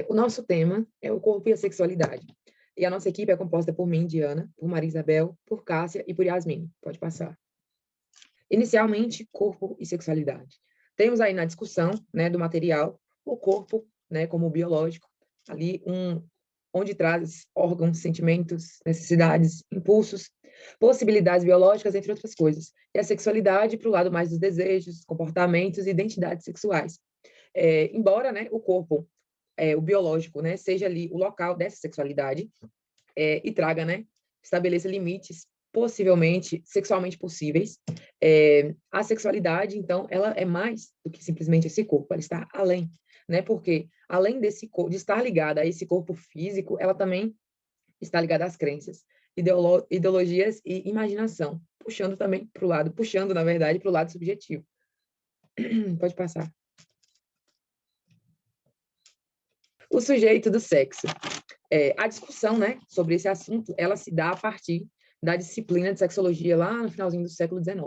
O nosso tema é o corpo e a sexualidade. E a nossa equipe é composta por mim, Diana, por Maria Isabel, por Cássia e por Yasmin. Pode passar. Inicialmente, corpo e sexualidade. Temos aí na discussão, né, do material, o corpo, né, como biológico, ali onde traz órgãos, sentimentos, necessidades, impulsos, possibilidades biológicas, entre outras coisas. E a sexualidade para o lado mais dos desejos, comportamentos e identidades sexuais. Embora, né, o corpo, o biológico, né, seja ali o local dessa sexualidade, e traga, né, estabeleça limites possivelmente sexualmente possíveis. A sexualidade, então, ela é mais do que simplesmente esse corpo, ela está além, né? Porque além de estar ligada a esse corpo físico, ela também está ligada às crenças, ideologias e imaginação, puxando, na verdade, para o lado subjetivo. Pode passar. O sujeito do sexo. A discussão, né, sobre esse assunto, ela se dá a partir da disciplina de sexologia lá no finalzinho do século XIX,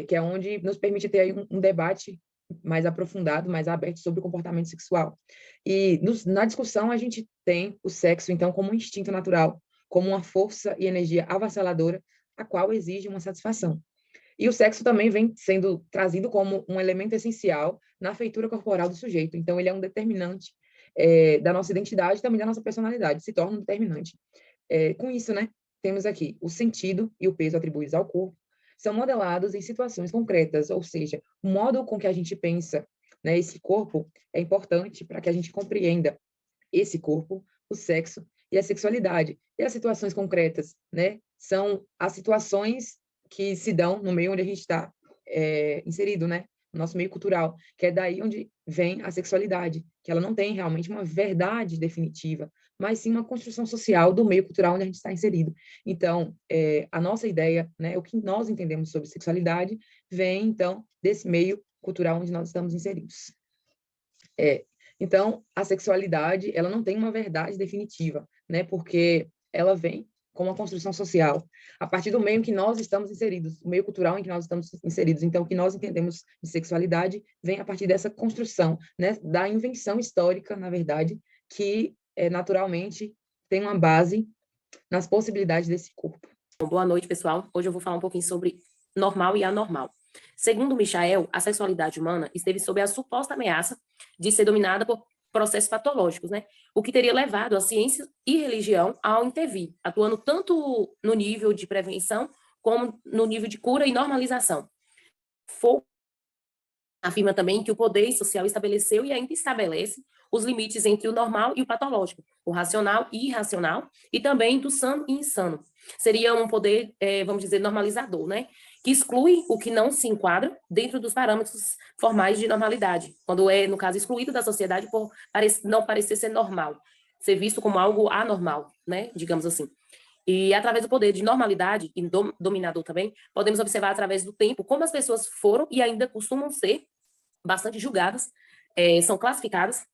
que é onde nos permite ter aí um debate mais aprofundado, mais aberto sobre o comportamento sexual. E na discussão a gente tem o sexo, então, como um instinto natural, como uma força e energia avassaladora, a qual exige uma satisfação. E o sexo também vem sendo trazido como um elemento essencial na feitura corporal do sujeito. Então, ele é um determinante da nossa identidade e também da nossa personalidade, se torna um determinante. Com isso, né, temos aqui o sentido e o peso atribuídos ao corpo, são modelados em situações concretas, ou seja, o modo com que a gente pensa, né, esse corpo é importante para que a gente compreenda esse corpo, o sexo e a sexualidade. E as situações concretas, né, são as situações que se dão no meio onde a gente está inserido, né, no nosso meio cultural, que é daí onde vem a sexualidade, que ela não tem realmente uma verdade definitiva, mas sim uma construção social do meio cultural onde a gente está inserido. Então, a nossa ideia, né, o que nós entendemos sobre sexualidade, vem, então, desse meio cultural onde nós estamos inseridos. Então, a sexualidade, ela não tem uma verdade definitiva, né? Porque ela vem com uma construção social, a partir do meio em que nós estamos inseridos, o meio cultural em que nós estamos inseridos. Então, o que nós entendemos de sexualidade vem a partir dessa construção, né? Da invenção histórica, na verdade, que naturalmente tem uma base nas possibilidades desse corpo. Boa noite, pessoal. Hoje eu vou falar um pouquinho sobre normal e anormal. Segundo Michael, a sexualidade humana esteve sob a suposta ameaça de ser dominada por processos patológicos, né? O que teria levado a ciência e religião ao intervir, atuando tanto no nível de prevenção como no nível de cura e normalização. Foucault afirma também que o poder social estabeleceu e ainda estabelece os limites entre o normal e o patológico, o racional e irracional, e também do sano e insano. Seria um poder, vamos dizer, normalizador, né? Que exclui o que não se enquadra dentro dos parâmetros formais de normalidade, quando é, no caso, excluído da sociedade por não parecer ser normal, ser visto como algo anormal, né? Digamos assim. E através do poder de normalidade e dominador também, podemos observar através do tempo como as pessoas foram e ainda costumam ser bastante julgadas, são classificadas,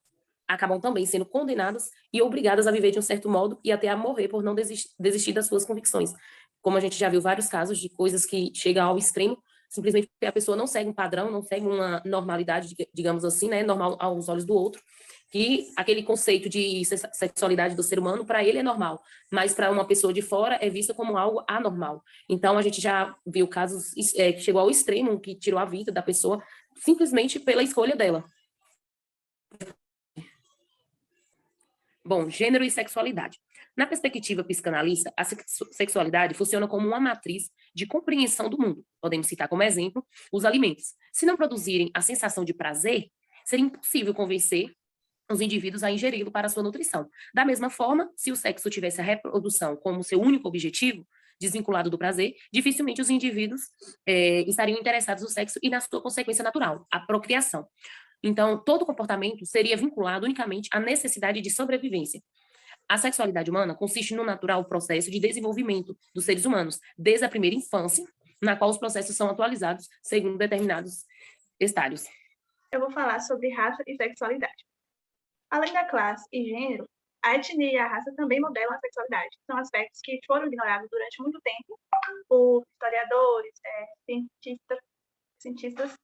acabam também sendo condenadas e obrigadas a viver de um certo modo e até a morrer por não desistir das suas convicções. Como a gente já viu vários casos de coisas que chegam ao extremo, simplesmente porque a pessoa não segue um padrão, não segue uma normalidade, digamos assim, né, normal aos olhos do outro, que aquele conceito de sexualidade do ser humano, para ele é normal, mas para uma pessoa de fora é vista como algo anormal. Então, a gente já viu casos que chegou ao extremo, que tirou a vida da pessoa simplesmente pela escolha dela. Bom, gênero e sexualidade. Na perspectiva psicanalista, a sexualidade funciona como uma matriz de compreensão do mundo. Podemos citar como exemplo os alimentos. Se não produzirem a sensação de prazer, seria impossível convencer os indivíduos a ingeri-lo para a sua nutrição. Da mesma forma, se o sexo tivesse a reprodução como seu único objetivo, desvinculado do prazer, dificilmente os indivíduos estariam interessados no sexo e na sua consequência natural, a procriação. Então, todo comportamento seria vinculado unicamente à necessidade de sobrevivência. A sexualidade humana consiste no natural processo de desenvolvimento dos seres humanos, desde a primeira infância, na qual os processos são atualizados segundo determinados estádios. Eu vou falar sobre raça e sexualidade. Além da classe e gênero, a etnia e a raça também modelam a sexualidade. São aspectos que foram ignorados durante muito tempo por historiadores, cientistas,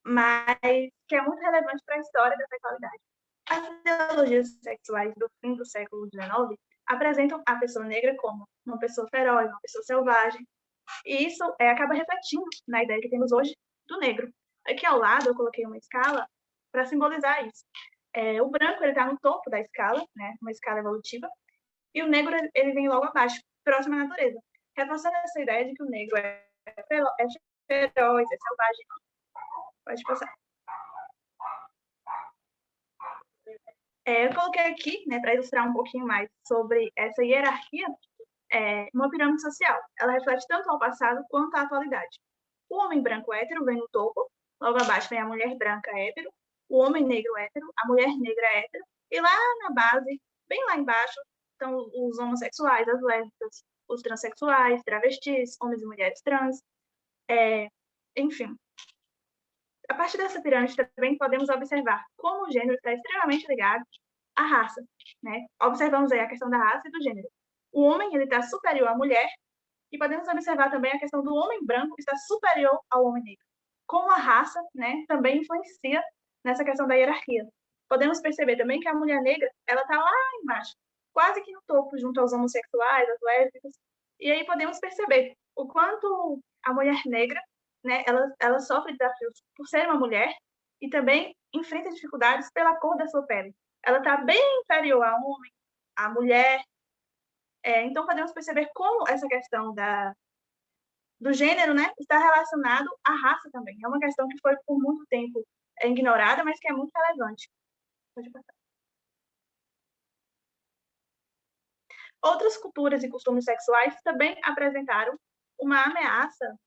mas que é muito relevante para a história da sexualidade. As ideologias sexuais do fim do século XIX apresentam a pessoa negra como uma pessoa feroz, uma pessoa selvagem, e isso acaba refletindo na ideia que temos hoje do negro. Aqui ao lado eu coloquei uma escala para simbolizar isso. O branco está no topo da escala, né, uma escala evolutiva, e o negro ele vem logo abaixo, próximo à natureza, reforçando essa ideia de que o negro é feroz, é selvagem. Pode passar. Eu coloquei aqui, né, para ilustrar um pouquinho mais sobre essa hierarquia, uma pirâmide social. Ela reflete tanto ao passado quanto à atualidade. O homem branco hétero vem no topo, logo abaixo vem a mulher branca hétero, o homem negro hétero, a mulher negra hétero, e lá na base, bem lá embaixo, estão os homossexuais, as lésbicas, os transexuais, travestis, homens e mulheres trans, enfim. A partir dessa pirâmide também podemos observar como o gênero está extremamente ligado à raça, né? Observamos aí a questão da raça e do gênero. O homem ele está superior à mulher e podemos observar também a questão do homem branco está superior ao homem negro. Como a raça, né, também influencia nessa questão da hierarquia. Podemos perceber também que a mulher negra ela está lá embaixo, quase que no topo, junto aos homossexuais, às lésbicas. E aí podemos perceber o quanto a mulher negra, né, ela sofre desafios por ser uma mulher e também enfrenta dificuldades pela cor da sua pele. Ela está bem inferior ao homem, à mulher. Então, podemos perceber como essa questão do gênero, né, está relacionado à raça também. É uma questão que foi por muito tempo ignorada, mas que é muito relevante. Pode passar. Outras culturas e costumes sexuais também apresentaram uma ameaça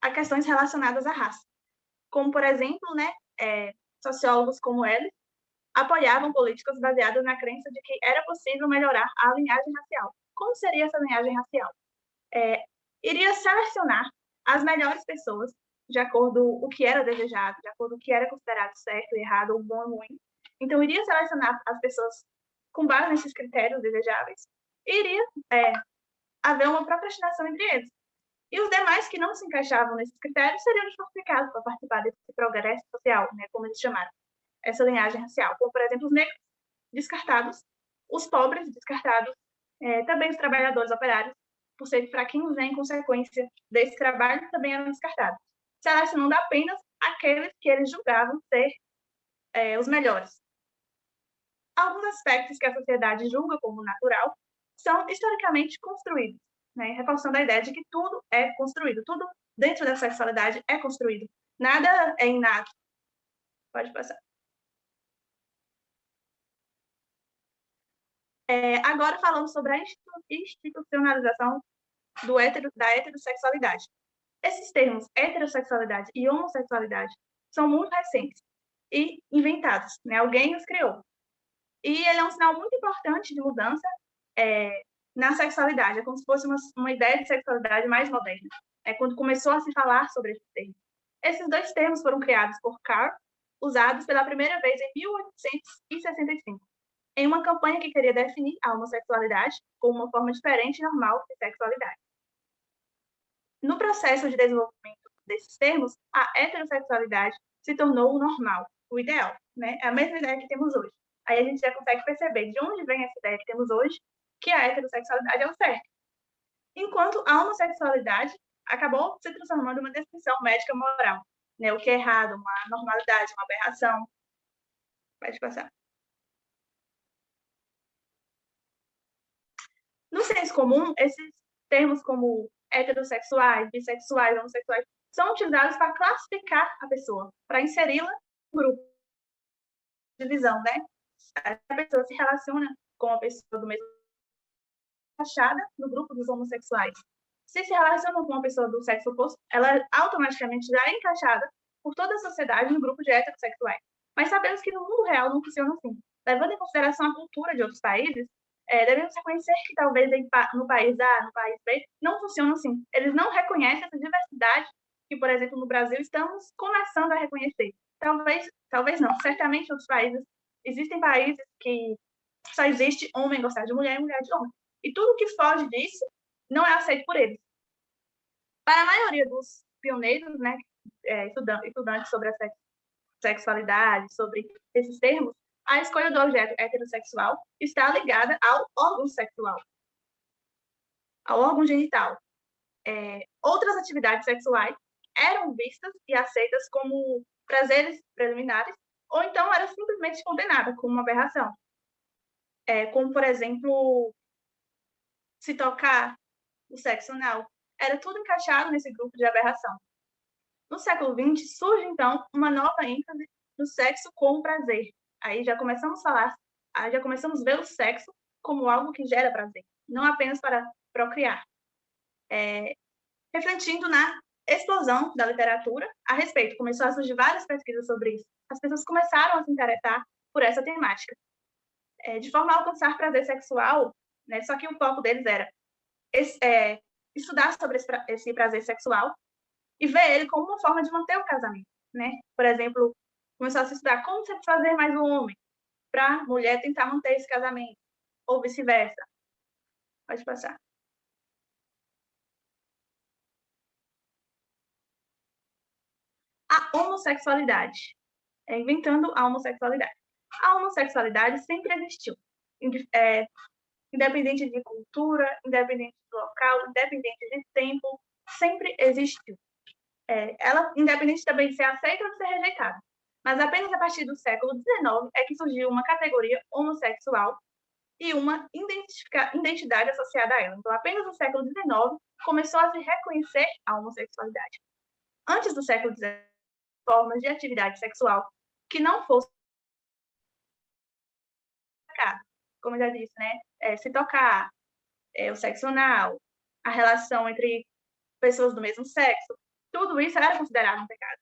a questões relacionadas à raça. Como, por exemplo, né, sociólogos como ele apoiavam políticas baseadas na crença de que era possível melhorar a linhagem racial. Como seria essa linhagem racial? Iria selecionar as melhores pessoas de acordo com o que era desejado, de acordo com o que era considerado certo e errado, ou bom ou ruim. Então, iria selecionar as pessoas com base nesses critérios desejáveis e iria haver uma procrastinação entre eles. E os demais que não se encaixavam nesses critérios seriam desqualificados para participar desse progresso social, né, como eles chamaram, essa linhagem racial. Como, por exemplo, os negros descartados, os pobres descartados, também os trabalhadores operários, por serem fraquinhos, né, em consequência desse trabalho, também eram descartados, selecionando apenas aqueles que eles julgavam ser os melhores. Alguns aspectos que a sociedade julga como natural são historicamente construídos, né, reforçando a ideia de que tudo é construído, tudo dentro da sexualidade é construído, nada é inato. Pode passar. Agora falando sobre a institucionalização da heterossexualidade. Esses termos, heterossexualidade e homossexualidade, são muito recentes e inventados, né? Alguém os criou. E ele é um sinal muito importante de mudança na sexualidade. É como se fosse uma ideia de sexualidade mais moderna. É quando começou a se falar sobre esses termos. Esses dois termos foram criados por Carl, usados pela primeira vez em 1865, em uma campanha que queria definir a homossexualidade como uma forma diferente e normal de sexualidade. No processo de desenvolvimento desses termos, a heterossexualidade se tornou o normal, o ideal, né? É a mesma ideia que temos hoje. Aí a gente já consegue perceber de onde vem essa ideia que temos hoje, que a heterossexualidade é o certo. Enquanto a homossexualidade acabou se transformando em uma descrição médica moral, né? O que é errado, uma normalidade, uma aberração. Pode passar. No senso comum, esses termos como heterossexuais, bissexuais, homossexuais, são utilizados para classificar a pessoa, para inseri-la no grupo de visão, né? A pessoa se relaciona com a pessoa do mesmo encaixada no grupo dos homossexuais. Se relaciona com uma pessoa do sexo oposto, ela automaticamente já é encaixada por toda a sociedade no grupo de heterossexuais. Mas sabemos que no mundo real não funciona assim. Levando em consideração a cultura de outros países, devemos reconhecer que talvez no país A, no país B, não funciona assim. Eles não reconhecem essa diversidade que, por exemplo, no Brasil, estamos começando a reconhecer. Talvez não. Certamente, em outros países, existem países que só existe homem gostar de mulher e mulher de homem. E tudo que foge disso não é aceito por eles. Para a maioria dos pioneiros, né, estudantes sobre a sexualidade, sobre esses termos, A escolha do objeto heterossexual está ligada ao órgão sexual, ao órgão genital. Outras atividades sexuais eram vistas e aceitas como prazeres preliminares, ou então era simplesmente condenada como uma aberração. Como, por exemplo, se tocar o sexo anal. Era tudo encaixado nesse grupo de aberração. No século XX, surge, então, uma nova ênfase no sexo como prazer. Aí já começamos a ver o sexo como algo que gera prazer, não apenas para procriar. Refletindo na explosão da literatura a respeito. Começou a surgir várias pesquisas sobre isso. As pessoas começaram a se interessar por essa temática. De forma a alcançar prazer sexual, né, só que o foco deles era estudar sobre esse prazer sexual e ver ele como uma forma de manter o casamento. Né? Por exemplo, começou a se estudar como satisfazer mais o homem para a mulher tentar manter esse casamento, ou vice-versa. Pode passar. A homossexualidade. Inventando a homossexualidade. A homossexualidade sempre existiu. Independente de cultura, independente do local, independente de tempo, sempre existiu. Ela, independente também de ser aceita ou de ser rejeitada. Mas apenas a partir do século XIX é que surgiu uma categoria homossexual e uma identidade associada a ela. Então, apenas no século XIX começou a se reconhecer a homossexualidade. Antes do século XIX, formas de atividade sexual que não fosse como eu já disse, né? Se tocar, o sexo anal, a relação entre pessoas do mesmo sexo, tudo isso era considerado um pecado.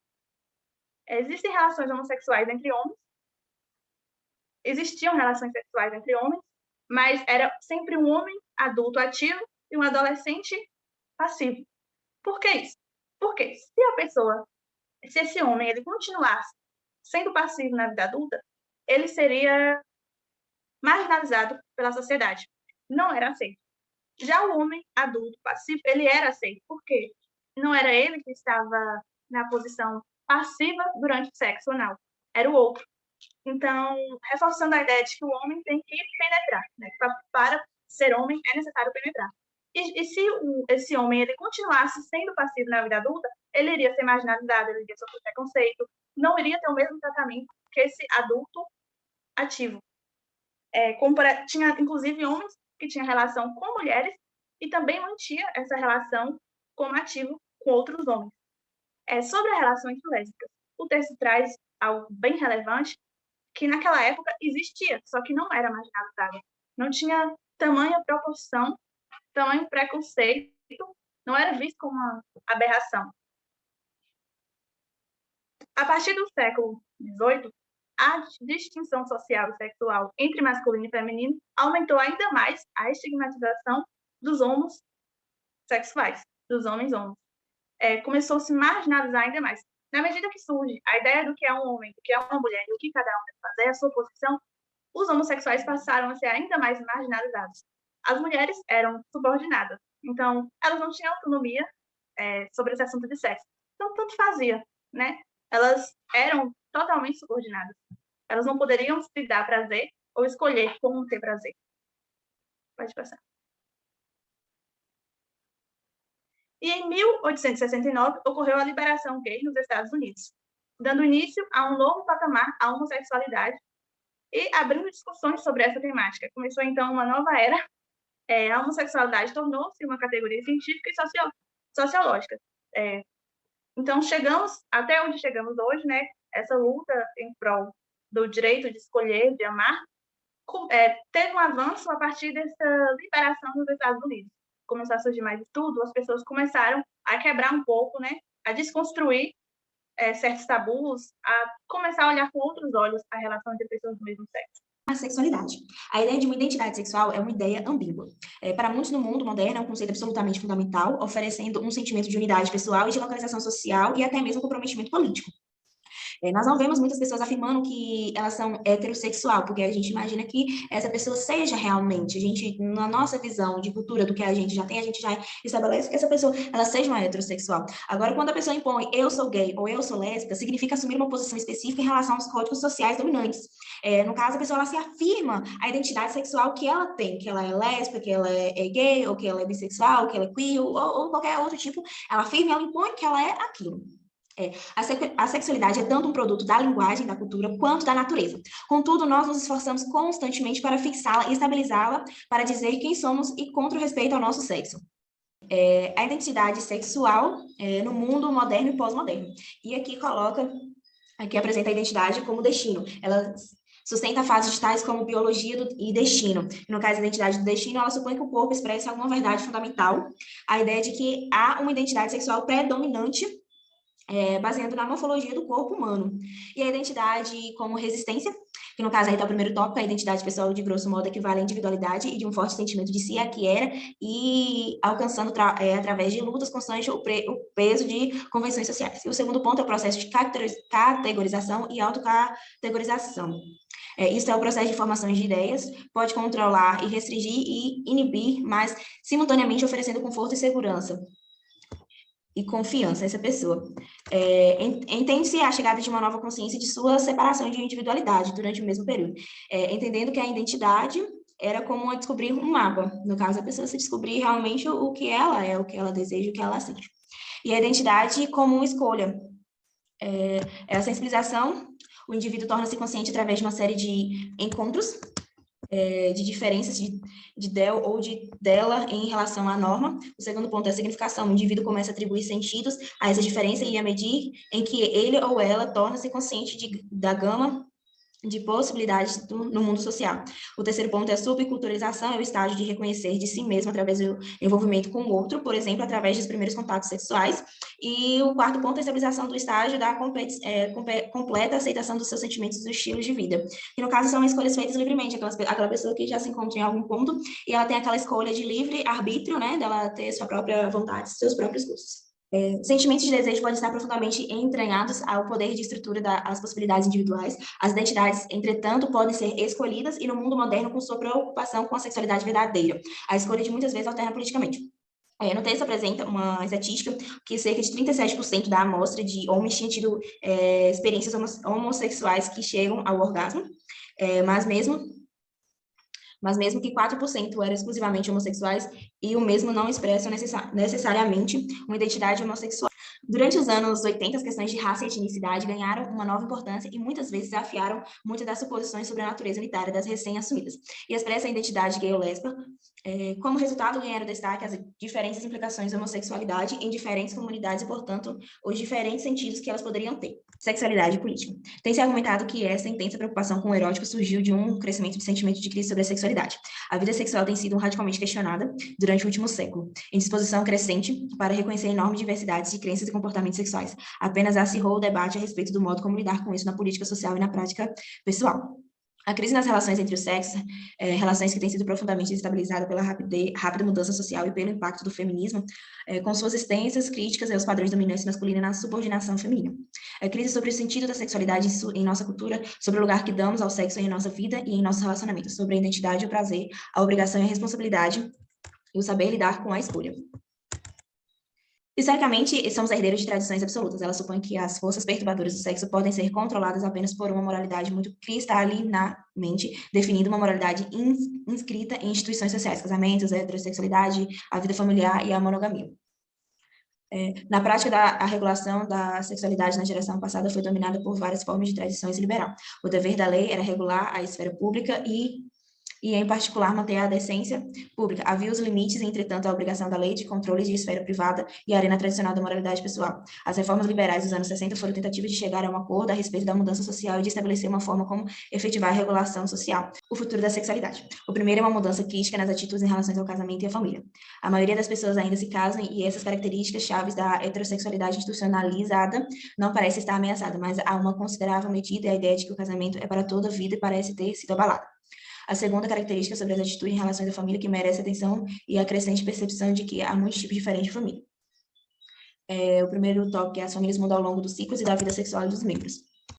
Existem relações homossexuais entre homens, existiam relações sexuais entre homens, mas era sempre um homem adulto ativo e um adolescente passivo. Por que isso? Porque se esse homem ele continuasse sendo passivo na vida adulta, ele seria marginalizado pela sociedade. Não era aceito. Já o homem adulto passivo, ele era aceito. Por quê? Não era ele que estava na posição passiva durante o sexo anal. Era o outro. Então, reforçando a ideia de que o homem tem que penetrar. Né? Para ser homem, é necessário penetrar. E se esse homem ele continuasse sendo passivo na vida adulta, ele iria ser marginalizado, ele iria sofrer preconceito, não iria ter o mesmo tratamento que esse adulto ativo. Tinha, inclusive, homens que tinham relação com mulheres e também mantinha essa relação como ativo com outros homens. Sobre a relação entre lésbicas, o texto traz algo bem relevante, que naquela época existia, só que não era marginalizado. Não tinha tamanha proporção, tamanho preconceito, não era visto como uma aberração. A partir do século XVIII, a distinção social e sexual entre masculino e feminino aumentou ainda mais a estigmatização dos homossexuais, dos homens homos. Começou a se marginalizar ainda mais. Na medida que surge a ideia do que é um homem, do que é uma mulher, do que cada um deve fazer, a sua posição, os homossexuais passaram a ser ainda mais marginalizados. As mulheres eram subordinadas, então elas não tinham autonomia sobre esse assunto de sexo. Então, tanto fazia, né? Elas eram totalmente subordinadas. Elas não poderiam se dar prazer ou escolher como ter prazer. Pode passar. E em 1869 ocorreu a liberação gay nos Estados Unidos, dando início a um novo patamar à homossexualidade e abrindo discussões sobre essa temática. Começou, então, uma nova era. A homossexualidade tornou-se uma categoria científica e sociológica. Então, chegamos até onde chegamos hoje, né? Essa luta em prol do direito de escolher, de amar, teve um avanço a partir dessa liberação nos Estados Unidos. Começou a surgir mais estudo, as pessoas começaram a quebrar um pouco, né? A desconstruir certos tabus, a começar a olhar com outros olhos a relação entre pessoas do mesmo sexo. A sexualidade. A ideia de uma identidade sexual é uma ideia ambígua. Para muitos no mundo moderno, é um conceito absolutamente fundamental, oferecendo um sentimento de unidade pessoal e de localização social e até mesmo comprometimento político. Nós não vemos muitas pessoas afirmando que elas são heterossexual, porque a gente imagina que essa pessoa seja realmente, a gente, na nossa visão de cultura do que a gente já tem, a gente já estabelece que essa pessoa, ela seja uma heterossexual. Agora, quando a pessoa impõe eu sou gay ou eu sou lésbica, significa assumir uma posição específica em relação aos códigos sociais dominantes. No caso, a pessoa, ela se afirma a identidade sexual que ela tem, que ela é lésbica, que ela é gay, ou que ela é bissexual, que ela é queer, ou qualquer outro tipo, ela afirma e ela impõe que ela é aquilo. A sexualidade é tanto um produto da linguagem, da cultura, quanto da natureza. Contudo, nós nos esforçamos constantemente para fixá-la e estabilizá-la, para dizer quem somos e contra o respeito ao nosso sexo. A identidade sexual no mundo moderno e pós-moderno. E aqui apresenta a identidade como destino. Ela sustenta fases de tais como biologia e destino. No caso, a identidade do destino, ela supõe que o corpo expressa alguma verdade fundamental, a ideia de que há uma identidade sexual predominante, baseando na morfologia do corpo humano. E a identidade como resistência, que no caso aí está o primeiro tópico, a identidade pessoal de grosso modo equivale à individualidade e de um forte sentimento de si, a que era, e alcançando através de lutas constantes o peso de convenções sociais. E o segundo ponto é o processo de categorização e autocategorização. Isso é o processo de formação de ideias, pode controlar e restringir e inibir, mas simultaneamente oferecendo conforto e segurança e confiança a essa pessoa. Entende-se a chegada de uma nova consciência de sua separação de individualidade durante o mesmo período, entendendo que a identidade era como descobrir um mapa, no caso, a pessoa se descobrir realmente o que ela é, o que ela deseja, o que ela sente. E a identidade como uma escolha. A sensibilização, o indivíduo torna-se consciente através de uma série de encontros, de diferenças de del ou de dela em relação à norma. O segundo ponto é a significação. O indivíduo começa a atribuir sentidos a essa diferença e a medida em que ele ou ela torna-se consciente da gama de possibilidades no mundo social. O terceiro ponto é a subculturalização, é o estágio de reconhecer de si mesmo através do envolvimento com o outro, por exemplo, através dos primeiros contatos sexuais. E o quarto ponto é a estabilização do estágio da completa aceitação dos seus sentimentos e dos estilos de vida. Que no caso são escolhas feitas livremente, aquela pessoa que já se encontra em algum ponto e ela tem aquela escolha de livre arbítrio, né, dela ter sua própria vontade, seus próprios gostos. Sentimentos de desejo podem estar profundamente entranhados ao poder de estrutura das possibilidades individuais. As identidades, entretanto, podem ser escolhidas e no mundo moderno com sua preocupação com a sexualidade verdadeira. A escolha de muitas vezes alterna politicamente. No texto apresenta uma estatística que cerca de 37% da amostra de homens tinha tido experiências homossexuais que chegam ao orgasmo, mas mesmo que 4% eram exclusivamente homossexuais e o mesmo não expressam necessariamente uma identidade homossexual. Durante os anos 80, as questões de raça e etnicidade ganharam uma nova importância e muitas vezes desafiaram muitas das suposições sobre a natureza unitária das recém-assumidas. E expressa a identidade gay ou lésbica. Como resultado, ganharam destaque as diferentes implicações da homossexualidade em diferentes comunidades e, portanto, os diferentes sentidos que elas poderiam ter. Sexualidade e política. Tem-se argumentado que essa intensa preocupação com o erótico surgiu de um crescimento de sentimento de crise sobre a sexualidade. A vida sexual tem sido radicalmente questionada durante o último século, em disposição crescente para reconhecer enormes diversidades de crenças e comportamentos sexuais. Apenas acirrou o debate a respeito do modo como lidar com isso na política social e na prática pessoal. A crise nas relações entre os sexos, relações que têm sido profundamente desestabilizadas pela rápida mudança social e pelo impacto do feminismo, com suas extensas críticas aos padrões dominantes masculinos na subordinação feminina. A crise sobre o sentido da sexualidade em nossa cultura, sobre o lugar que damos ao sexo em nossa vida e em nossos relacionamentos, sobre a identidade e o prazer, a obrigação e a responsabilidade, e o saber lidar com a escolha. Historicamente, somos herdeiros de tradições absolutas. Elas supõem que as forças perturbadoras do sexo podem ser controladas apenas por uma moralidade muito cristalinamente definida, uma moralidade inscrita em instituições sociais, casamentos, a heterossexualidade, a vida familiar e a monogamia. Na prática, a regulação da sexualidade na geração passada foi dominada por várias formas de tradições liberal. O dever da lei era regular a esfera pública e em particular, manter a decência pública. Havia os limites, entretanto, a obrigação da lei de controle de esfera privada e a arena tradicional da moralidade pessoal. As reformas liberais dos anos 60 foram tentativas de chegar a um acordo a respeito da mudança social e de estabelecer uma forma como efetivar a regulação social. O futuro da sexualidade. O primeiro é uma mudança crítica nas atitudes em relação ao casamento e à família. A maioria das pessoas ainda se casam e essas características chaves da heterossexualidade institucionalizada não parece estar ameaçada, mas há uma considerável medida e a ideia de que o casamento é para toda a vida e parece ter sido abalada. A segunda característica sobre as atitudes em relação à família que merece atenção e a crescente percepção de que há muitos tipos diferentes de família. O primeiro tópico é as famílias mudam ao longo dos ciclos e da vida sexual dos membros.